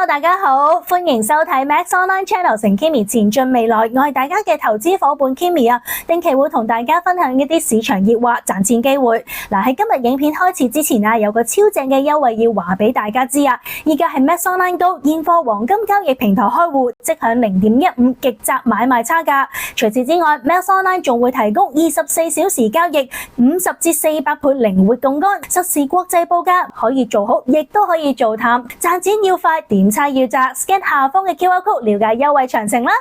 Hello， 大家好，歡迎收睇 Max Online Channel 成 Kimi 前進未來，我係大家嘅投資夥伴 Kimi 啊，定期會同大家分享一啲市場熱話、賺錢機會。喺今日影片開始之前啊，有個超正嘅優惠要話俾大家知啊！依家係 Max Online Go 現貨黃金交易平台開戶，即享 0.15 極窄買賣差價。除此之外 ，Max Online 仲會提供24小時交易、50至400倍靈活槓桿、實時國際報價，可以做好，亦都可以做淡，賺錢要快，點差要窄 ，scan 下方嘅 QR code 了解優惠詳情啦。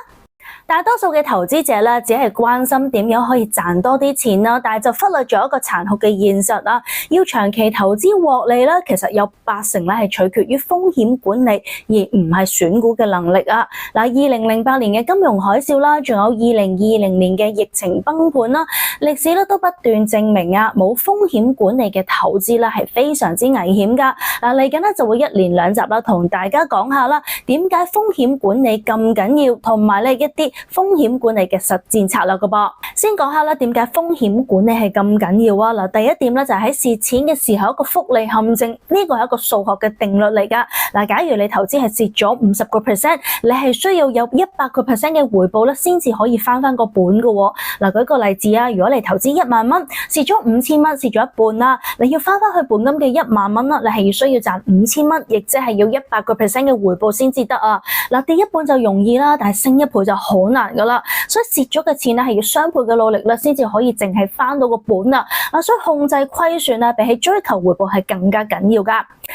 大多數嘅投資者咧，只係關心點樣可以賺多啲錢啦，但係就忽略咗一個殘酷嘅現實啦。要長期投資獲利咧，其實有80%咧係取決於風險管理，而唔係選股嘅能力啊。2008年嘅金融海嘯啦，仲有2020年嘅疫情崩盤啦，歷史咧都不斷證明啊，冇風險管理嘅投資咧係非常之危險噶。嚟緊咧就會一連兩集啦，同大家講下啦，點解風險管理咁緊要，同埋咧一啲風險管理嘅實戰策略嘅噃。先講下啦，點解風險管理係咁緊要啊？第一點咧就係喺蝕錢嘅時候一個複利陷阱，呢個係一個數學嘅定律嚟噶。假如你投資係蝕咗50%，你係需要有100%嘅回報咧，先至可以翻個本嘅。舉個例子啊，如果你投資1萬蚊，蝕咗5000蚊，蝕咗一半啦，你要翻去本金嘅1萬蚊啦，你係要需要賺5000蚊，亦即係要100%嘅回報先至得啊。跌一半就容易啦，但係升一倍就好難噶啦，所以蝕咗嘅錢咧係要雙倍嘅努力啦，先至可以淨係翻到個本啦。所以控制虧損啊，比起追求回報係更加緊要噶。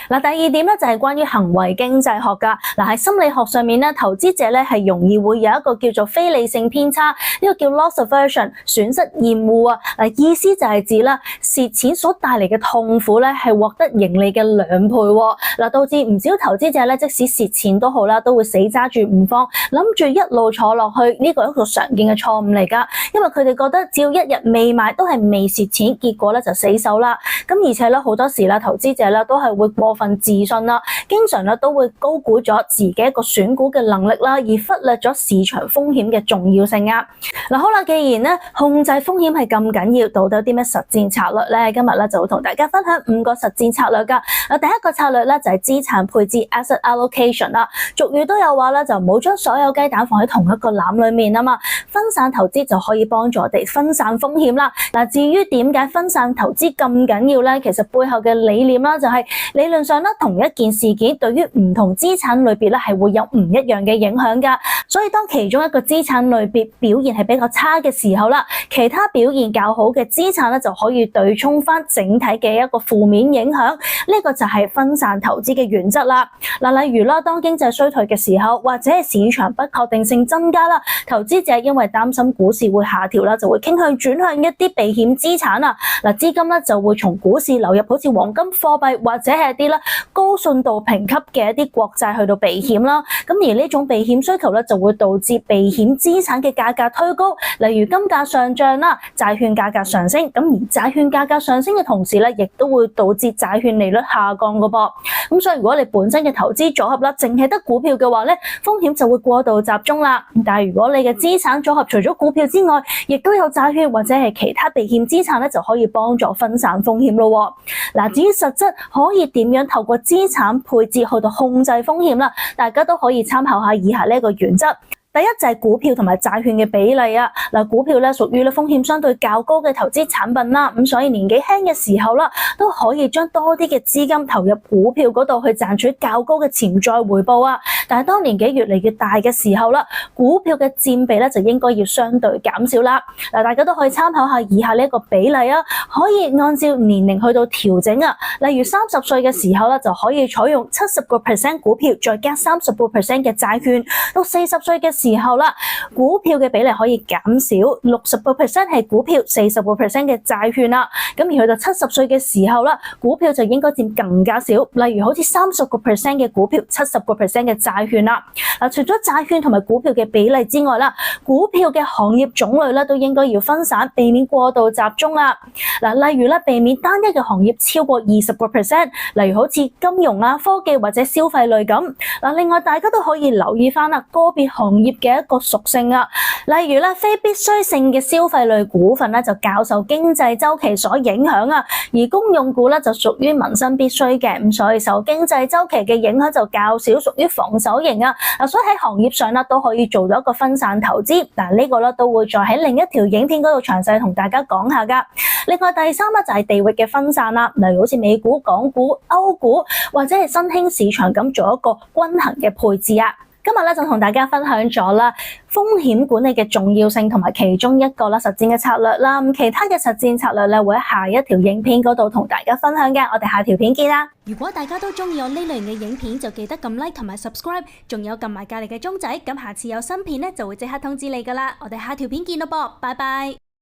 第二點咧就係關於行為經濟學噶。喺心理學上面咧，投資者咧係容易會有一個叫做非理性偏差，呢個叫 loss aversion 損失厭惡啊。意思就係指啦，蝕錢所帶嚟嘅痛苦咧係獲得盈利嘅2倍。導致唔少投資者咧，即使蝕錢都好啦，都會死揸住唔放，諗住一路坐落去。呢個係一個常見嘅錯誤嚟噶，因為佢哋覺得只要一日未買都係未蝕錢，結果咧就死手啦。而且咧好多時啦，投資者咧都係會過分自信啦，經常咧都會高估咗自己一個選股嘅能力啦，而忽略咗市場風險嘅重要性啊。好啦，既然咧控制風險係咁緊要，到底有啲咩實戰策略咧？今日咧就會同大家分享5個實戰策略噶。第一個策略咧就係資產配置 asset allocation 啦。俗語都有話咧，就唔好將所有雞蛋放喺同一個籃裏面啊嘛。分散投資就可以幫助我哋分散風險啦。至於點解分散投資咁緊要咧？其實背後嘅理念啦，就係理論上咧，同一件事件對於唔同資產類別咧係會有唔一樣嘅影響噶。所以當其中一個資產類別表現係比較差嘅時候啦，其他表現較好嘅資產咧就可以對沖翻整體嘅一個負面影響。呢個就係分散投資嘅原則啦。例如啦，當經濟衰退嘅時候，或者係市場不確定性增加啦，投資者因為擔心股市會下調啦，就會傾向轉向一啲避險資產啊。資金咧就會從股市流入好似黃金、貨幣或者係一啲咧高信度評級嘅一啲國債去到避險啦。而呢種避險需求咧就會導致避險資產嘅價格推高，例如金價上漲啦，債券價格上升。而債券價格上升嘅同時咧，亦都會導致債券利率下降噶噃。所以如果你本身嘅投資組合啦，淨係得股票嘅話咧，風險就會過度集中啦。但係如果你嘅資產組合除咗股票之外，亦都有債券或者係其他避險資產咧，就可以幫助分散風險咯。至於實質可以點樣透過資產配置去到控制風險啦，大家都可以參考下以下呢個原則。第一就係股票同埋債券嘅比例啊。股票咧屬於咧風險相對較高嘅投資產品啦，所以年紀輕嘅時候啦，都可以將多啲嘅資金投入股票嗰度去賺取較高嘅潛在回報啊。但係當年紀越嚟越大嘅時候啦，股票嘅佔比咧就應該要相對減少啦。大家都可以參考下以下呢一個比例啊，可以按照年齡去到調整啊。例如30歲嘅時候啦，就可以採用70% 股票再加30% 嘅債券，到40歲嘅時候啦，股票嘅比例可以減少，60% 係股票，40% 嘅債券啦。而去到70歲嘅時候啦，股票就應該佔更加少，例如好似30% 嘅股票，70% 嘅債券啦。除咗債券同埋股票嘅比例之外啦，股票嘅行業種類咧都應該要分散，避免過度集中啦。例如咧，避免單一嘅行業超過20%，例如好似金融啊、科技或者消費類咁。另外大家都可以留意翻個別行業嘅一個屬性啊，例如咧非必需性嘅消費類股份咧就較受經濟週期所影響啊，而公用股咧就屬於民生必需嘅，咁所以受經濟週期嘅影響就較少，屬於防守型啊。所以喺行業上都可以做到一個分散投資。呢個都會再喺另一條影片嗰度詳細同大家講下噶。另外第三就係地域嘅分散啦，例如好似美股、港股、歐股或者係新興市場咁做一個均衡嘅配置啊。今日就同大家分享咗啦風險管理嘅重要性同埋其中一個實戰嘅策略啦。其他嘅實戰策略會喺下一條影片嗰度同大家分享嘅。我哋下條片見啦！如果大家都中意我呢類型嘅影片，就記得撳 like 同埋 subscribe， 仲有撳埋隔籬嘅鐘仔，咁下次有新片就會即刻通知你噶啦。我哋下條片見咯噃，拜拜。